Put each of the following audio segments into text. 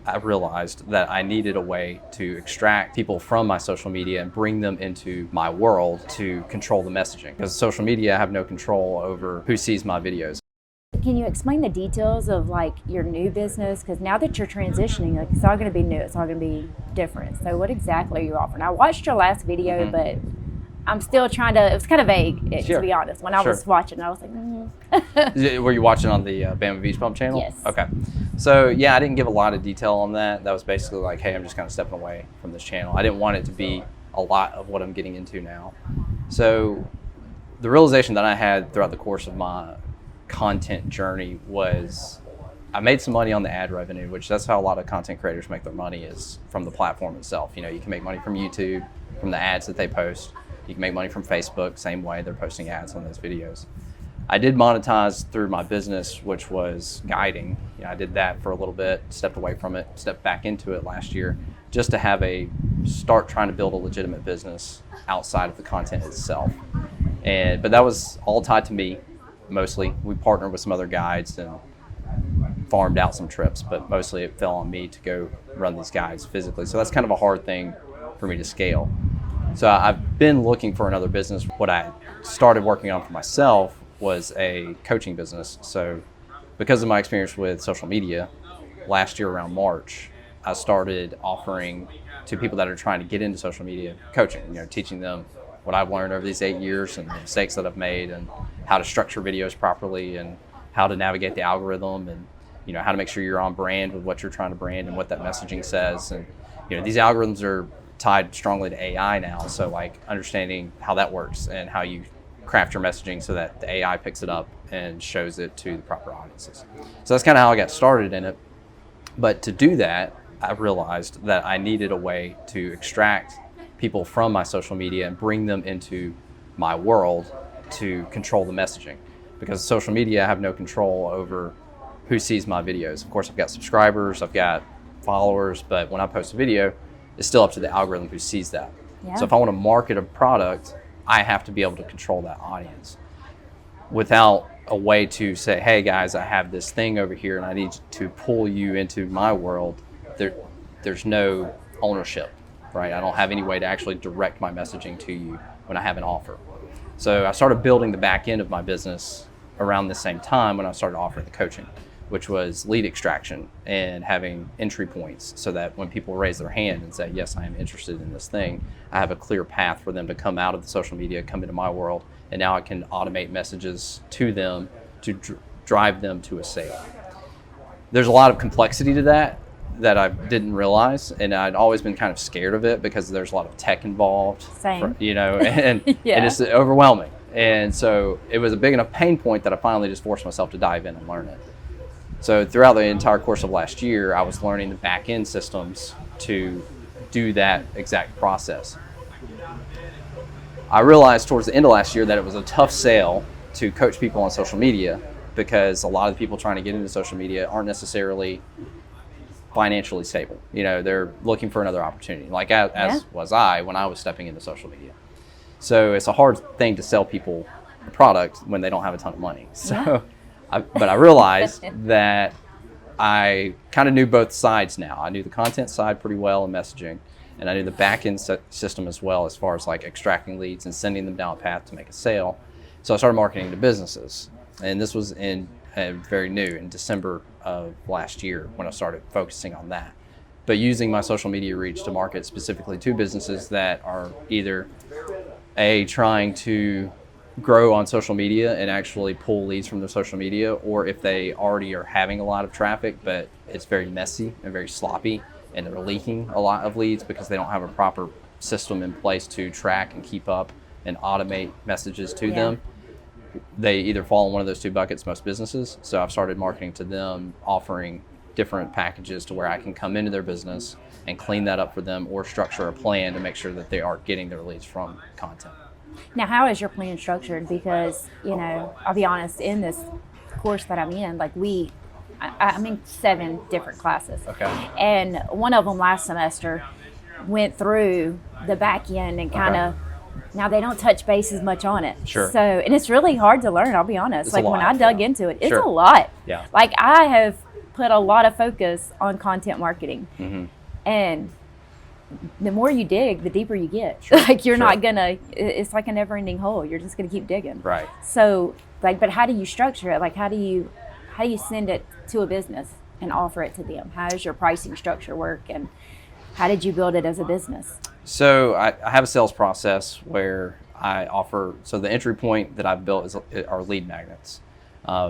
I realized that I needed a way to extract people from my social media and bring them into my world to control the messaging. Because social media, I have no control over who sees my videos. Can you explain the details of like your new business? Because now that you're transitioning, like it's all going to be new, it's all going to be different. So what exactly are you offering? I watched your last video, but I'm still trying to, it was kind of vague, to be honest. When I was watching, I was like, Were you watching on the Bama Beach Pump channel? Yes. Okay. So yeah, I didn't give a lot of detail on that. That was basically like, hey, I'm just kind of stepping away from this channel. I didn't want it to be a lot of what I'm getting into now. So the realization that I had throughout the course of my content journey was I made some money on the ad revenue, which that's how a lot of content creators make their money, is from the platform itself. You know, you can make money from YouTube, from the ads that they post. You can make money from Facebook, same way, they're posting ads on those videos. I did monetize through my business, which was guiding. You know, I did that for a little bit, stepped away from it, stepped back into it last year, just to start trying to build a legitimate business outside of the content itself. But that was all tied to me, mostly. We partnered with some other guides and farmed out some trips, but mostly it fell on me to go run these guides physically. So that's kind of a hard thing for me to scale. So I've been looking for another business. What I started working on for myself was a coaching business. So because of my experience with social media, last year around March, I started offering to people that are trying to get into social media coaching, you know, teaching them what I've learned over these 8 years and the mistakes that I've made and how to structure videos properly and how to navigate the algorithm and, you know, how to make sure you're on brand with what you're trying to brand and what that messaging says. And, you know, these algorithms are tied strongly to AI now. So like understanding how that works and how you craft your messaging so that the AI picks it up and shows it to the proper audiences. So that's kind of how I got started in it. But to do that, I realized that I needed a way to extract people from my social media and bring them into my world to control the messaging. Because social media, I have no control over who sees my videos. Of course, I've got subscribers, I've got followers, but when I post a video, it's still up to the algorithm who sees that. Yeah. So if I want to market a product, I have to be able to control that audience without a way to say, hey guys, I have this thing over here and I need to pull you into my world. There's no ownership, right? I don't have any way to actually direct my messaging to you when I have an offer. So I started building the back end of my business around the same time when I started offering the coaching, which was lead extraction and having entry points so that when people raise their hand and say, yes, I am interested in this thing, I have a clear path for them to come out of the social media, come into my world, and now I can automate messages to them to drive them to a sale. There's a lot of complexity to that I didn't realize, and I'd always been kind of scared of it because there's a lot of tech involved. Same. You know, and, Yeah. and it's overwhelming. And so it was a big enough pain point that I finally just forced myself to dive in and learn it. So throughout the entire course of last year, I was learning the back end systems to do that exact process. I realized towards the end of last year that it was a tough sale to coach people on social media because a lot of the people trying to get into social media aren't necessarily financially stable. You know, they're looking for another opportunity, like as was I when I was stepping into social media. So it's a hard thing to sell people a product when they don't have a ton of money. So, but I realized that I kind of knew both sides now. I knew the content side pretty well in messaging, and I knew the back-end system as well, as far as like extracting leads and sending them down a path to make a sale. So I started marketing to businesses, and this was very new in December of last year when I started focusing on that. But using my social media reach to market specifically to businesses that are either trying to grow on social media and actually pull leads from their social media, or if they already are having a lot of traffic, but it's very messy and very sloppy, and they're leaking a lot of leads because they don't have a proper system in place to track and keep up and automate messages to them. They either fall in one of those two buckets, most businesses. So I've started marketing to them, offering different packages to where I can come into their business and clean that up for them, or structure a plan to make sure that they are getting their leads from content. Now, how is your plan structured? Because, you know, I'll be honest, in this course that I'm in, like I'm in 7 different classes. Okay. And one of them last semester went through the back end and kind of, now they don't touch base as much on it. Sure. So, and it's really hard to learn, I'll be honest. It's like a lot, when I dug into it, it's Sure. a lot. Yeah. Like I have put a lot of focus on content marketing. And the more you dig, the deeper you get. Sure. Like you're not gonna, it's like a never ending hole. You're just gonna keep digging. Right. So like, but how do you structure it? Like how do you send it to a business and offer it to them? How does your pricing structure work? And how did you build it as a business? So I have a sales process where I offer, so the entry point that I've built are lead magnets,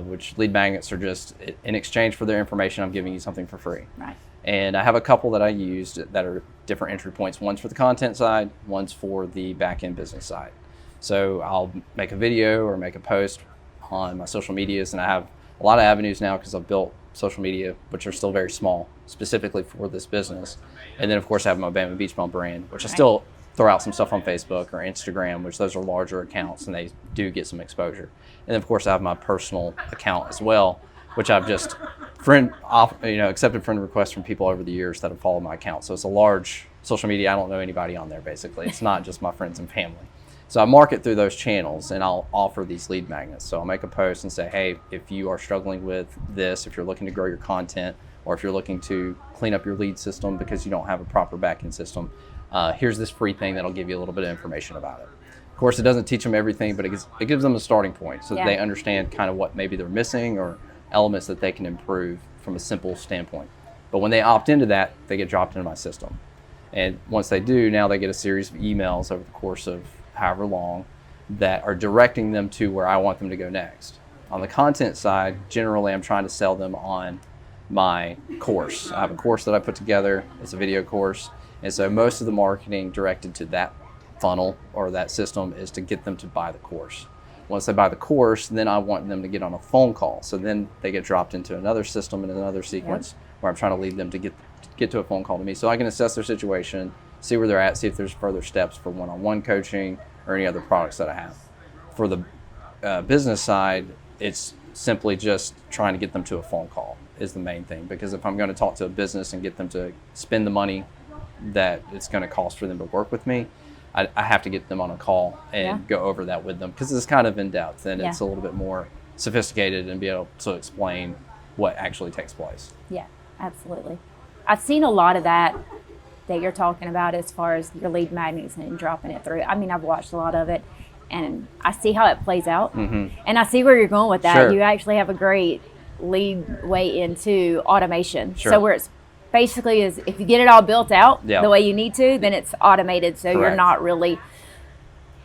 which lead magnets are just in exchange for their information, I'm giving you something for free. Right. And I have a couple that I used that are different entry points. One's for the content side, one's for the back-end business side. So I'll make a video or make a post on my social medias, and I have a lot of avenues now because I've built social media, which are still very small, specifically for this business. And then of course I have my Bama Beach Bum brand, which I still throw out some stuff on Facebook or Instagram, which those are larger accounts and they do get some exposure. And then of course I have my personal account as well, which I've just accepted friend requests from people over the years that have followed my account. So it's a large social media. I don't know anybody on there basically. It's not just my friends and family. So I market through those channels and I'll offer these lead magnets. So I'll make a post and say, hey, if you are struggling with this, if you're looking to grow your content, or if you're looking to clean up your lead system because you don't have a proper back-end system, here's this free thing that'll give you a little bit of information about it. Of course, it doesn't teach them everything, but it gives them a starting point so that they understand kind of what maybe they're missing or elements that they can improve from a simple standpoint. But when they opt into that, they get dropped into my system. And once they do, now they get a series of emails over the course of however long that are directing them to where I want them to go next. On the content side, generally I'm trying to sell them on my course. I have a course that I put together. It's a video course. And so most of the marketing directed to that funnel or that system is to get them to buy the course. Once they buy the course, then I want them to get on a phone call. So then they get dropped into another system and another sequence where I'm trying to lead them to get to a phone call to me so I can assess their situation, see where they're at, see if there's further steps for one-on-one coaching or any other products that I have. For the business side, it's simply just trying to get them to a phone call is the main thing. Because if I'm going to talk to a business and get them to spend the money that it's going to cost for them to work with me, I have to get them on a call and go over that with them because it's kind of in depth and it's a little bit more sophisticated and be able to explain what actually takes place. Yeah, absolutely. I've seen a lot of that you're talking about as far as your lead magnets and dropping it through. I mean, I've watched a lot of it and I see how it plays out and I see where you're going with that. Sure. You actually have a great lead way into automation. Sure. So where it's basically is if you get it all built out the way you need to, then it's automated. So you're not really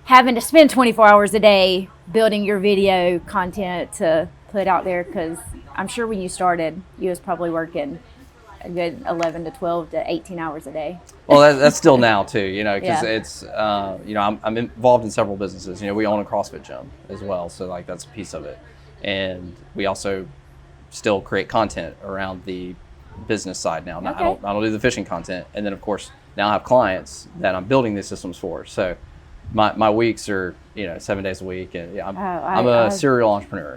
having to spend 24 hours a day building your video content to put out there. Because I'm sure when you started, you was probably working a good 11 to 12 to 18 hours a day. Well, that's still now too, because it's, I'm involved in several businesses. We own a CrossFit gym as well. So like that's a piece of it. And we also still create content around the business side now. I don't do the fishing content. And then of course, now I have clients that I'm building these systems for. So my weeks are, 7 days a week and I'm a serial entrepreneur.